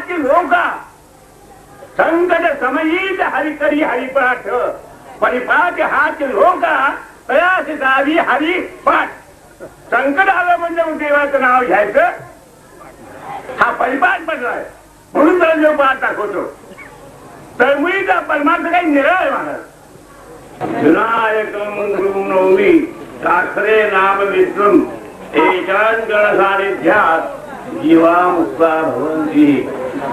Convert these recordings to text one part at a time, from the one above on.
हाच लोका संकट समयीत हरिकरी हरिपाठ परिपाठ हाच लोका प्रयास जावी हरिपाठ. संकट आलं म्हणजे देवाचं नाव घ्यायचं. हा परिपाठ पडलाय म्हणून त्याला जो पाठ दाखवतो. तळमुळीचा परमार्थ काही निराळ महाराज. विनायकम गुरुं नौमी साखरे नाम विद्वम एकांगण सानिध्यात जीवा मुक्ता भवन्ति.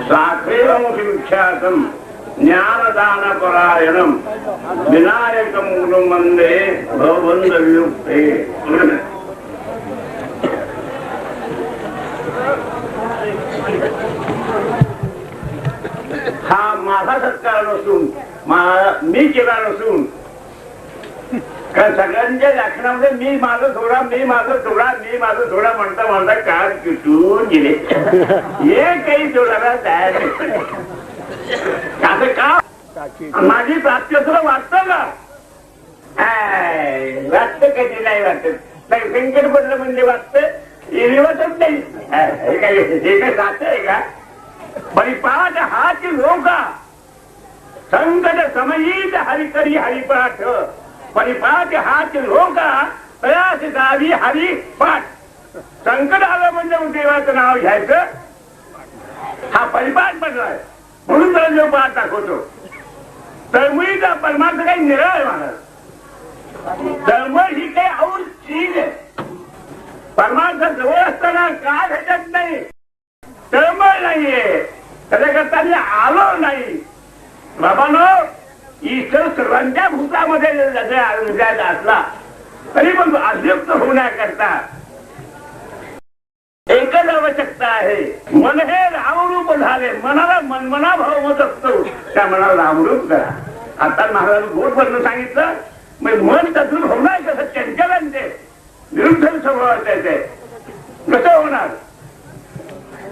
साखरेमुखी विख्यातम ज्ञानदान परायणम विनायकम गुरुं वंदे भवबंध वियुक्ते. हा माझा सत्कार नसून मी केला नसून कारण सगळ्यांच्या व्याख्यानामध्ये मी माझं थोडा मी माझं थोडा मी माझं थोडा म्हणता म्हणता काळ किटून गेले. हे काही जोडायला तयार असं का माझी प्राप्ती तुला वाटतं का? वाटतं कधी नाही वाटत. संकट पडलं म्हणजे वाटतं वाटत नाही. हे काय साथ आहे का? परिपाठ हाच लोका संकट समयीत हरिकरी हरिपाठ परिपाठ हाच लोका प्रयास जावी हरिपाठ. संकट आलं म्हणजे देवाचं नाव घ्यायचं. हा परिपाठ पडलाय म्हणून त्याला जो पाठ दाखवतो. तळमुळीचा परमार्थ काही निराळ महाराज. तळमळ ही काही औष चीज आहे. परमार्थ जवळ असताना का भेटत नाही? तळमळ नाहीये. त्याच्याकरता मी आलो नाही. बाबांनो ईश्वर सर्वांच्या भूतामध्ये असला तरी पण अभियुक्त होण्याकरता एकच आवश्यकता आहे. मन हे रामरूप झाले. मनाला मनमना भाव होत असतो त्या मनाला रामरूप करा. आता महाराज गोड वर्ण सांगितलं मग मन तद्रूप होणार कसं? चंचलांचे विरुद्ध स्वभाव त्याचे कसं होणार?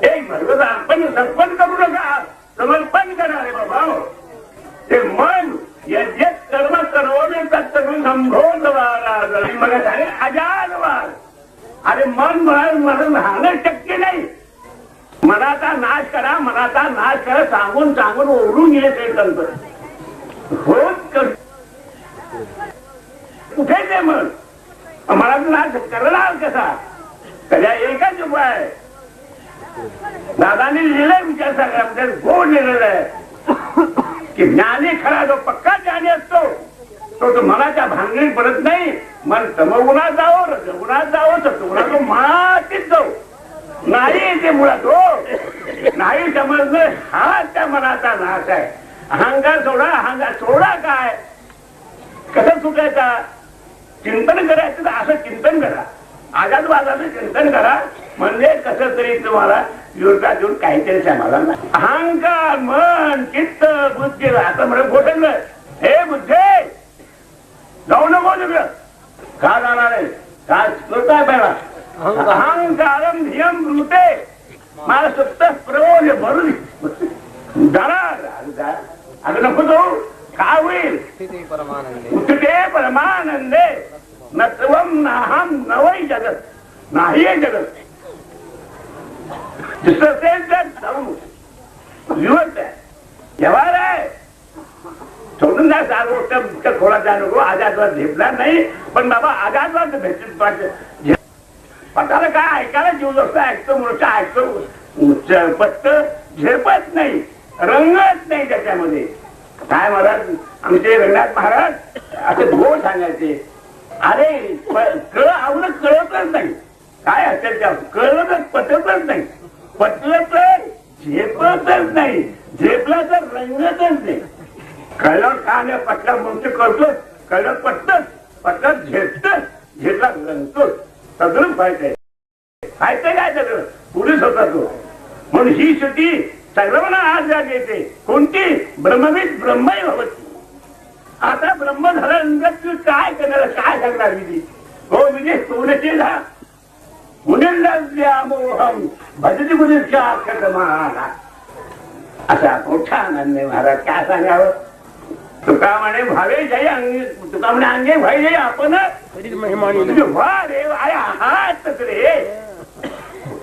एक भगवत आपण समर्पण करू नका. समर्पण करा रे बाबा. ते मन यज्ञ कर्म करवणे तत्करून संभोधवार मग झाले अजानवार. अरे मन मरण राहणं शक्य नाही. मनाचा नाश करा मनाचा नाश करा सांगून सांगून ओढून गेले ते तंत्र होत कुठे ते मन मनाचा नाश करणार कसा? त्याच्या एकच उपाय दादाने लिहिलंय विचार सांगा गोड लिहिलेलं आहे की ज्ञानी खरा जो पक्का ज्ञानी असतो तो मनाच्या भांगडीत पडत नाही. मन तमगुणात जावो रजगुणात जावो सत्वगुणात मातीत जाऊ नाही. ते मुळात हो नाही समजलं हा त्या मनाचा नाश आहे. अहंकार सोडा. अहंकार सोडा काय कसं सुटायचा? चिंतन करायचं तर असं चिंतन करा. आजादवादाचं चिंतन करा म्हणजे कसं तरी तुम्हाला योगा देऊन काहीतरी समाधान नाही. अहंकार मन चित्त बुद्धी आता म्हणून गोठवलं हे बुद्धे जाऊ नको सगळं. का जाणार आहे? काय काय पहिला अहंकारम धियम वृते मला सत्त प्रबोध भरून जाणार. अगं नको जाऊ. काय होईल? उत्ते परमानंदे नत्वम नाहम नवई जगत नाही आहे जगत. व्यवहार आहे सोडून द्या. चार गोष्ट थोडा जा नको. आजादवाद झेपला नाही पण बाबा आजादवाद भेटत पताला काय ऐकायला जीव जसं ऐकतो मोठा ऐकतो पत्त झेपत नाही रंगत नाही त्याच्यामध्ये. काय महाराज आमचे रंगनाथ महाराज असं गोड सांगायचे. अरे कळ आवडत कळतच नाही. काय असेल त्या कळलं तर पटतच नाही. पटलं तर झेपतच नाही. झेपला तर रंगतच नाही. कळलं का नाही पटला म्हणतो करतोच. कळलं पटतच पटत झेपतच झेपला रंगतोच. सगळं फायचंय फायचं काय सगळं पुरुष होता तो. म्हणून ही श्रुती सर्वांना आज जाग येते. कोणती? ब्रह्मविद ब्रह्मही भवती. आता ब्रह्म झाल्यानंतर तू काय करणार? काय सांगणार विधी? हो विधी सोनचे जा मुनिर्लव्यामोहम भजती गुरुच्या अक्षतमाला. असा मोठा आनंद आहे महाराज. काय सांगावं? तुका म्हणे भावे जय अंगी तुका म्हणे अंगे भाई जय आपण वा रे आय हात रे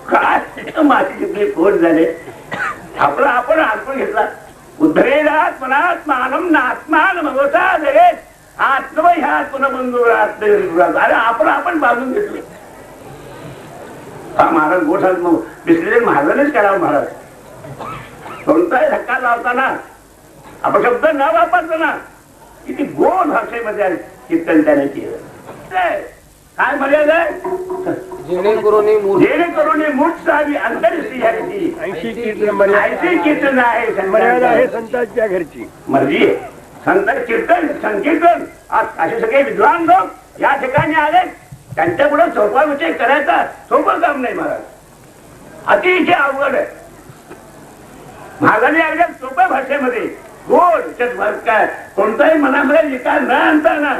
काय माझी पोट झाले. आपला आपण अडकून घेतला. उद्धरेदात्मनात्मानम नात्मान भगवता जगेत आत्म ह्या पुनबंधू अरे आपण बांधून घेतले. हा महाराज गोठा विश्लेषण महाराजांनीच करावं. महाराज कोणताही धक्का लावताना अपशब्द न वापरताना किती गोड भाषेमध्ये कीर्तन त्याने केलं. काय मर्यादा आहे? जेणेकरून मूठ अंतरस्त्रियाची 80 कीर्तन आहे. मर्यादा आहे संतांच्या घरची मर्जी आहे. संत कीर्तन संकीर्तन असे सगळे विद्वान लोक या ठिकाणी आले. त्यांच्या पुढे सोपा विषय करायचा सोपं काम नाही. महाराज अतिशय अवघड आहे. महाराजांनी अगदी सोप्या भाषेमध्ये गोड काय कोणताही मनामध्ये विकार न आणताना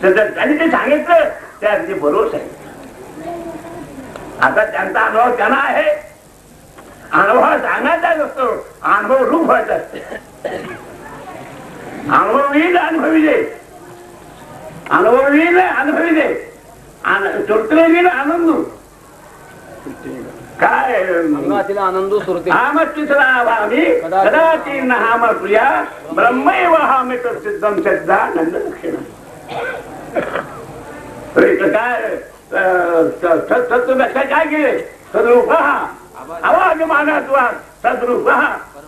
त्यांनी ते सांगितलं ते अगदी बरोबर आहे. आता त्यांचा अनुभव त्यांना आहे. अनुभव सांगायचाच असतो. अनुभव रूप व्हायचा असतो. अनुभव येईल अनुभवी दे. अनुभव येईल अनुभवी दे. चोरतले येईल आनंद काय आनंद कदाचित नाम प्रिया ब्रह्मैव हामित सिद्धम सिद्धानंद दक्षिण. काय सत्वपेक्षा काय केले? सद्रूप आवाज मानत्वात सद्रूप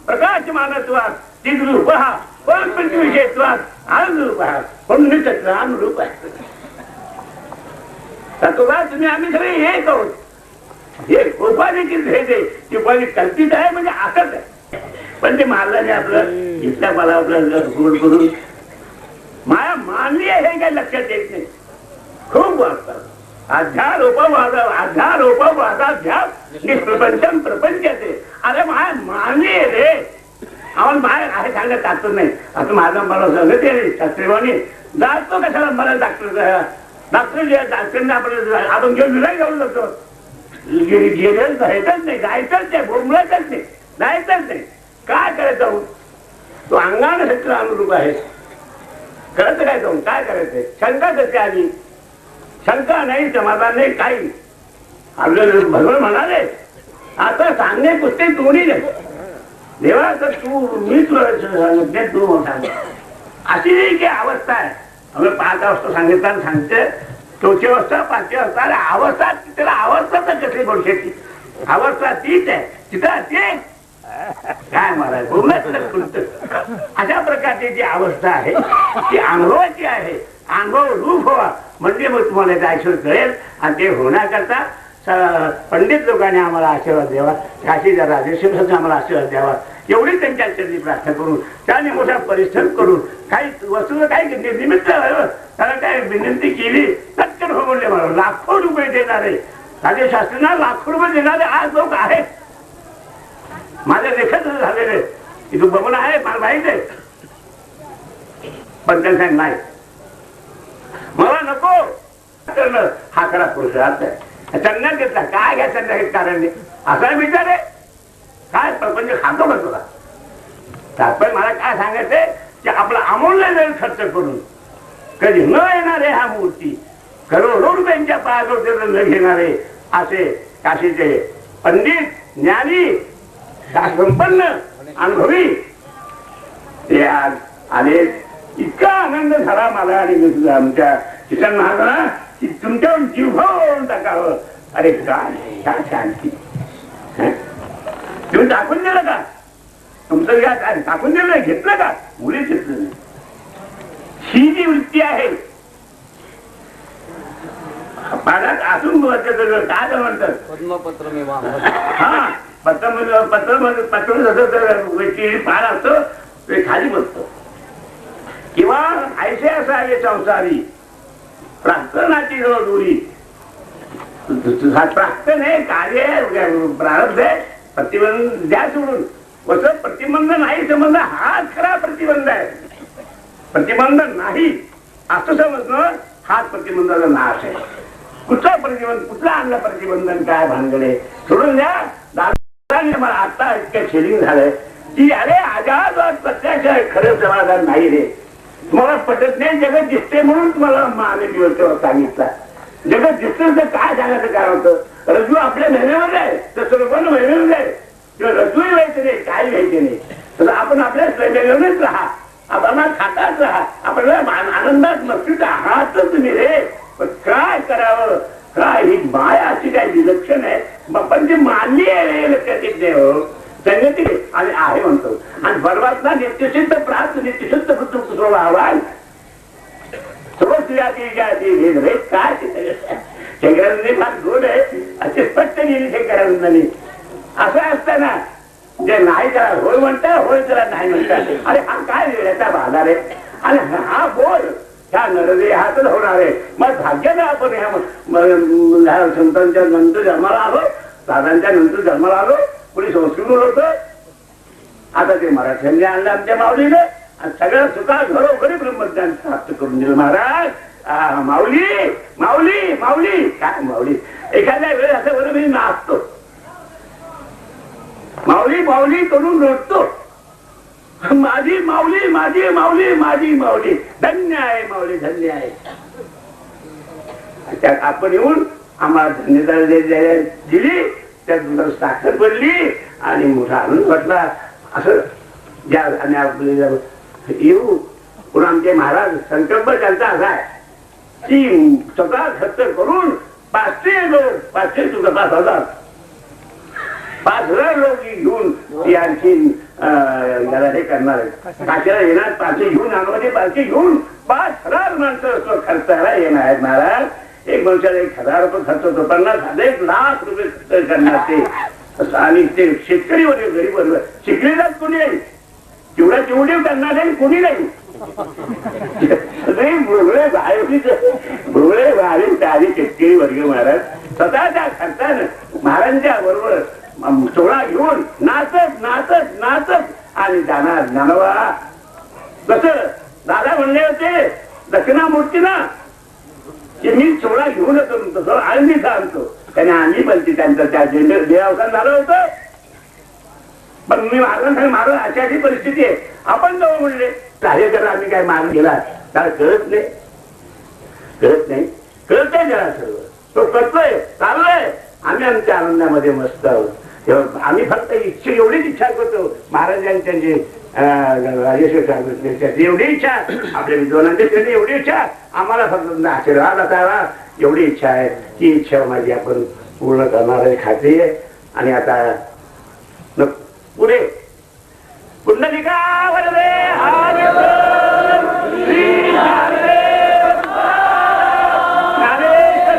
प्रकाश मानत्वात चिद्रूप पण विषयत्वात अनुरूप पण निचक्र अनुरूप आहे. तत्वता तुम्ही आम्ही सगळे एक आहोत. हे उपाधीची भेद आहे. ती उपाधी कल्पित आहे म्हणजे असंच आहे. पण ते महाराजांनी आपलं इथल्या मला आपलं गोड करून माया मानली आहे हे काही लक्षात येत नाही. खूप वाचतात अध्यारोपवादाध्यास प्रपंचम प्रपंचाचे. अरे माया मानली आहे रे. आम्हाला बाहेर आहे सांगत ताकद नाही. आता माझा मला सांगत शास्त्रीवाणी जातो कशाला मला डॉक्टरने आपण घेऊन विराय घेऊन जातो. गेलेच जायचंच नाही. जायचंच नाही. बोंबलायचंच नाही. जायचंच नाही. काय करायचं? तो अंगाने क्षेत्र अनुरूप आहे. कळत काय जाऊन काय करायचंय? शंका कशी आली? शंका नाही समाधान नाही काही. आपल्याला भगवान म्हणाले आता सांगणे पुस्तक दोन्ही नाही. देवा तर तू मी तुला तू मोठा अशी नाही की अवस्था आहे. आम्ही 5 वाजता सांगितलं सांगते 4 वाजता 5 वाजता. अरे अवस्था त्याला अवस्था तर कसली भविष्याची अवस्था तीच आहे. तिथं ते काय महाराज अशा प्रकारची जी अवस्था आहे ती अनुभवाची आहे. अनुभव रूप व्हावा म्हणजे मग तुम्हाला ते ऐश्वर कळेल. आणि ते होण्याकरता पंडित लोकांनी आम्हाला आशीर्वाद द्यावा. काशी राजेश्वर आम्हाला आशीर्वाद द्यावा एवढी त्यांच्या चरणी प्रार्थना करून त्याने मोठा परिश्रम करून काही वस्तू काही निमित्त त्याला काय विनंती केली तत्कर हो म्हणले. मला लाखो रुपये देणारे राजेशास्त्रींना लाखो रुपये देणारे आज लोक आहेत. माझ्या लेखत झालेले की तू बघून आहे मला माहित आहे. पण त्यांना नाही मला नको हा खरा पुरुषार्थ आहे. संन्यास घेतला काय घ्या संन्यास कारण नाही असा विचार आहे. काय प्रपंच खातो का तुला? तात्पर्य मला काय सांगायचंय की आपला अमूल्य वेळ खर्च करून कधी न येणारे हा मूर्ती करोडो रुपयांच्या पायावर न घेणारे असे काशीचे पंडित ज्ञानी संपन्न अनुभवी ते आज आले. इतका आनंद झाला मला आणि आमच्या किसन महाराजांना की तुमच्यावर जीव होऊन टाकावं. अरे काय शांती तुम्ही टाकून दिलं का? तुमचं या टाकून दिलं घेतलं का? मुलीच घेतलं नाही. ही जी वृत्ती आहे पाण्यात असून काय म्हणतात पद्मपत्र हा पत्र पार असतो ते खाली बसतो. किंवा ऐसे असावे संसारी प्रार्थनाची दूरी. प्रार्थन आहे कार्य प्रारब्ध आहे. प्रतिबंध द्या सोडून वसं प्रतिबंध नाही समजणं हाच खरा प्रतिबंध आहे. प्रतिबंध नाही असं समजणं हाच प्रतिबंधाचा नाश आहे. कुठला प्रतिबंध कुठला आणला प्रतिबंधन काय भानगडे सोडून द्या. दादाने मला आता इतकं शेलिंग झालंय की अरे आजाद प्रत्यक्ष खरं समाधान नाही रे. तुम्हाला पटत नाही. जगत दिसते म्हणून तुम्हाला आम्ही दिवस सांगितला. जगत दिसतं तर काय सांगायचं काय होतं? रजू आपल्या महिन्यामध्ये आहे तर सर्वांना महिन्यामध्ये आहे. तुम्ही रे, पण काय करावं, काय ही माया अशी काय विलक्षण आहे, पण ती मानली आहे रे, लक्षात येत नाही हो. संगती आणि आहे म्हणतो, आणि परमात्मा नित्यसिद्ध प्राप्त नित्यशुद्ध पुत्र आव्हान रे काय शंकरानंदांनी फार गोड आहे, असे स्पष्ट लिहिली शंकरानंदांनी. असं असताना जे नाही त्याला होय म्हणता, होय त्याला नाही म्हणता, अरे हा काय वेळेचा बाजार आहे, आणि हा बोल ह्या नरदेहातच होणार आहे. मग भाग्यानं आपण ह्या संतांच्या नंतर जन्माला आलो, दादांच्या नंतर जन्माला आलो, कोणी संस्कृत होत, आता ते मराठ्यांनी आणलं आमच्या माऊलीनं, आणि सगळं सुद्धा घरोघरी ब्रह्मज्ञान प्राप्त करून दिलं. महाराज माऊली माऊली माऊली काय माऊली, एखाद्या वेळेस असं बरोबर मी नाचतो, माऊली माऊली करून रडतो, माझी माऊली माझी माऊली माझी माऊली, धन्य आहे माऊली धन्य आहे. त्यात आपण येऊन आम्हाला धन्यता दिली, त्यात साखर पडली आणि मोठा आनंद वाटला. असं ज्या आणि आपल्याला येऊ पण आमचे महाराज संकल्प त्यांचा असा आहे की स्वतः खर्च करून 500 लोक 5,000 5,000 लोक घेऊन ती आणखी याला हे करणार आहे. काशीला येणार, पालखी घेऊन आणवायची, पालखी घेऊन 5,000 माणसं खर्चाला येणार आहेत महाराज. एक माणसाला 1,000 रुपये खर्च होतो, 50,000 1,00,000 रुपये खर्च करणार ते. आणि ते शेतकरी वगैरे गरीब शिकलेलाच कोणी नाही, तेवढा तेवढे करणार नाही कोणी नाही. भोगळे भावी सारी शेतकरी वर्ग महाराज स्वतःच्या खर्चानं महाराजांच्या बरोबर सोहळा घेऊन नाचत नाचत नाचत आणि जाणार. जानवा कस दादा म्हणले होते दक्षिणामूर्ती ना की मी सोहळा घेऊन येतो तसं आळंदी सांगतो, त्याने आम्ही पण त्यांचं त्या देहावसान झालं होतं. पण मी महाराज अशी अशी परिस्थिती आहे, आपण जाऊ म्हणले कार्यक्रम आम्ही काय मार्ग गेला त्याला कळत नाही, कळत नाही, कळतंय जरा सर्व तो करतोय चाललोय, आम्ही आमच्या आनंदामध्ये मस्त आहोत. आम्ही फक्त एवढीच इच्छा करतो महाराजांच्या जे राजेश्वर एवढी इच्छा, आपल्या विद्वानांच्या एवढी इच्छा, आम्हाला फक्त आशीर्वाद असावा एवढी इच्छा आहे. ती इच्छा माझी आपण पूर्ण करणार आहे खात्री आहे. आणि आता पुढे पुंडलिका वरदे